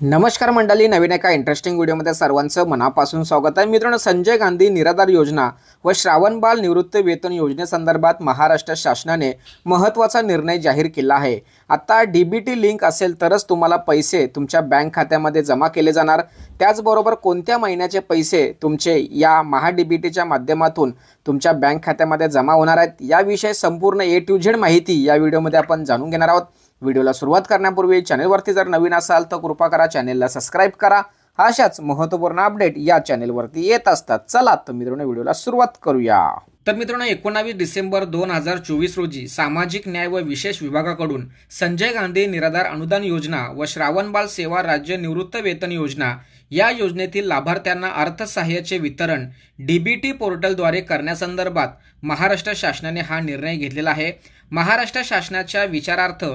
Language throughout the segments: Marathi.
नमस्कार मंडळी, नवीन एका इंटरेस्टिंग व्हिडिओमध्ये सर्वांचं मनापासून स्वागत आहे। मित्रांनो, संजय गांधी निराधार योजना व श्रावणबाळ निवृत्त वेतन योजनेसंदर्भात महाराष्ट्र शासनाने महत्त्वाचा निर्णय जाहीर केला आहे। आता डीबीटी लिंक असेल तरच तुम्हाला पैसे तुमच्या बँक खात्यामध्ये जमा केले जाणार। त्याचबरोबर कोणत्या महिन्याचे पैसे तुमचे या महाडीबीटीच्या माध्यमातून तुमच्या बँक खात्यामध्ये जमा होणार आहेत याविषयी संपूर्ण ए टू झेड माहिती या व्हिडिओमध्ये आपण जाणून घेणार आहोत। व्हिडिओला सुरुवात करण्यापूर्वी चॅनलवरती जर नवीन असाल तर कृपा करा चॅनलला सबस्क्राइब करा। अशाच महत्त्वपूर्ण अपडेट या चॅनलवरती येत असतात। चला तर मित्रांनो, व्हिडिओला सुरुवात करूया। तर मित्रांनो, 19 डिसेंबर 2024 रोजी सामाजिक न्याय व विशेष विभागाकडून संजय गांधी निराधार अनुदान योजना व श्रावणबाळ सेवा राज्य निवृत्त वेतन योजना या योजनेतील लाभार्थ्यांना अर्थसहाय्याचे वितरण डीबीटी पोर्टलद्वारे करण्यासंदर्भात महाराष्ट्र शासनाने हा निर्णय घेतलेला आहे। महाराष्ट्र शासनाच्या विचारार्थ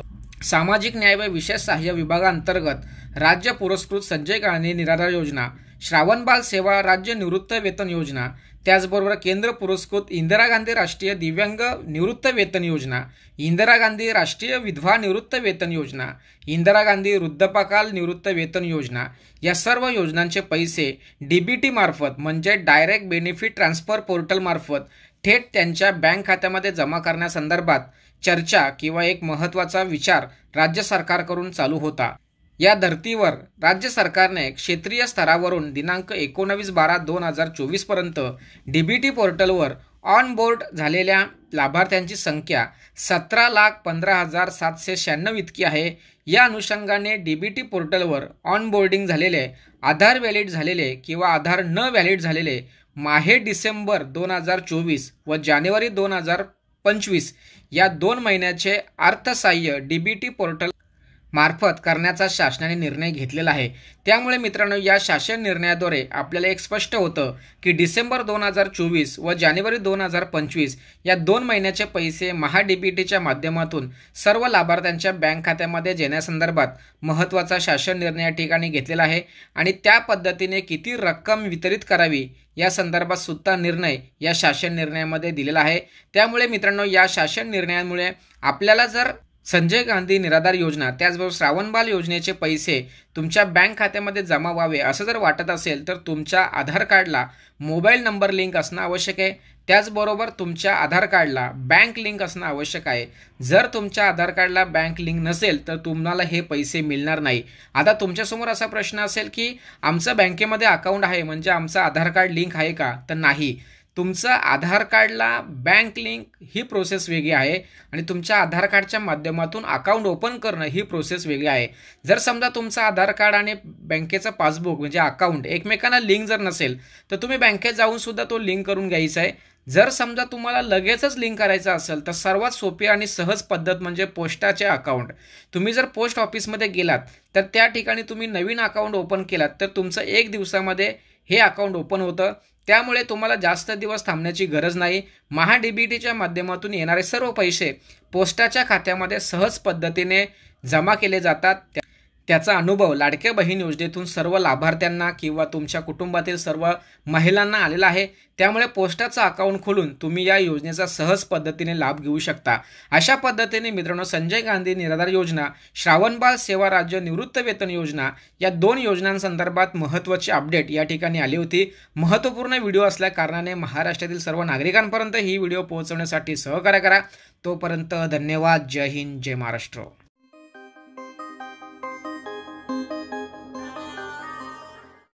सामाजिक न्याय व विशेष सहाय्य विभागांतर्गत राज्य पुरस्कृत संजय गांधी निराधार योजना, श्रावणबाळ सेवा राज्य निवृत्त वेतन योजना, त्याचबरोबर केंद्र पुरस्कृत इंदिरा गांधी राष्ट्रीय दिव्यांग निवृत्त वेतन योजना, इंदिरा गांधी राष्ट्रीय विधवा निवृत्त वेतन योजना, इंदिरा गांधी वृद्धापकाल निवृत्त वेतन योजना या सर्व योजनांचे पैसे डीबीटी मार्फत म्हणजे डायरेक्ट बेनिफिट ट्रान्सफर पोर्टल मार्फत थेट त्यांच्या बँक खात्यामध्ये जमा करण्यासंदर्भात चर्चा किंवा एक महत्त्वाचा विचार राज्य सरकारकडून चालू होता। या धर्तीवर राज्य सरकारने क्षेत्रीय स्तरावरून दिनांक 19/12/2024 पर्यंत डीबीटी पोर्टलवर ऑन बोर्ड झालेल्या लाभार्थ्यांची संख्या 17,15,796 इतकी आहे। या अनुषंगाने डीबीटी पोर्टलवर ऑन बोर्डिंग झालेले, आधार व्हॅलिड झालेले किंवा आधार न व्हॅलिड झालेले माहे डिसेंबर 2024 व जानेवारी 2025 या 2 महिन्याचे अर्थसहाय्य डीबीटी पोर्टल मार्फत करण्याचा शासनाने निर्णय घेतलेला आहे। त्यामुळे मित्रांनो, या शासन निर्णयाद्वारे आपल्याला एक स्पष्ट होतं की डिसेंबर 2024 व जानेवारी 2025 या 2 महिन्याचे पैसे महाडीबीटीच्या माध्यमातून सर्व लाभार्थ्यांच्या बँक खात्यामध्ये देण्यासंदर्भात महत्त्वाचा शासन निर्णय या ठिकाणी घेतलेला आहे आणि त्या पद्धतीने किती रक्कम वितरित करावी या संदर्भात सुद्धा निर्णय या शासन निर्णयामध्ये दिलेला आहे। त्यामुळे मित्रांनो, या शासन निर्णयामुळे आपल्याला जर संजय गांधी निराधार योजना त्याचबरोबर श्रावणबाळ योजनेचे पैसे तुमच्या बँक खात्यामध्ये जमा व्हावे असं जर वाटत असेल तर तुमच्या आधार कार्डला मोबाईल नंबर लिंक असणं आवश्यक आहे। त्याचबरोबर तुमच्या आधार कार्डला बँक लिंक असणं आवश्यक आहे। जर तुमच्या आधार कार्डला बँक लिंक नसेल तर तुम्हाला हे पैसे मिळणार नाही। आता तुमच्यासमोर असा प्रश्न असेल की आमचं बँकेमध्ये अकाउंट आहे म्हणजे आमचं आधार कार्ड लिंक आहे का? तर नाही, तुमचं आधार कार्डला बँक लिंक ही प्रोसेस वेगळी आहे आणि तुमच्या आधार कार्डच्या माध्यमातून अकाउंट ओपन करणं ही प्रोसेस वेगळी आहे। जर समजा तुमचं आधार कार्ड आणि बँकेचं पासबुक म्हणजे अकाउंट एकमेकांना लिंक जर नसेल तर तुम्ही बँकेत जाऊन सुद्धा तो लिंक करून घ्यायचा आहे। जर समजा तुम्हाला लगेचच लिंक करायचं असेल तर सर्वात सोपी आणि सहज पद्धत म्हणजे पोस्टाचे अकाउंट। तुम्ही जर पोस्ट ऑफिसमध्ये गेलात तर त्या ठिकाणी तुम्ही नवीन अकाउंट ओपन केलात तर तुमचं 1 दिवसामध्ये हे अकाउंट ओपन होतं। त्यामुळे तुम्हाला जास्त दिवस थांबण्याची गरज नाही। महाडीबीटीच्या माध्यमातून येणारे सर्व पैसे पोस्टाच्या खात्यामध्ये सहज पद्धतीने जमा केले जातात। त्याचा अनुभव लाडक्या बहीण योजनेतून सर्व लाभार्थ्यांना किंवा तुमच्या कुटुंबातील सर्व महिलांना आलेला आहे। त्यामुळे पोस्टाचं अकाउंट खोलून तुम्ही या योजनेचा सहज पद्धतीने लाभ घेऊ शकता। अशा पद्धतीने मित्रांनो, संजय गांधी निराधार योजना, श्रावणबाळ सेवा राज्य निवृत्त वेतन योजना या 2 योजनांसंदर्भात महत्त्वाची अपडेट या ठिकाणी आली होती। महत्त्वपूर्ण व्हिडिओ असल्या कारणाने महाराष्ट्रातील सर्व नागरिकांपर्यंत ही व्हिडिओ पोहोचवण्यासाठी सहकार्य करा। तोपर्यंत धन्यवाद। जय हिंद, जय महाराष्ट्र।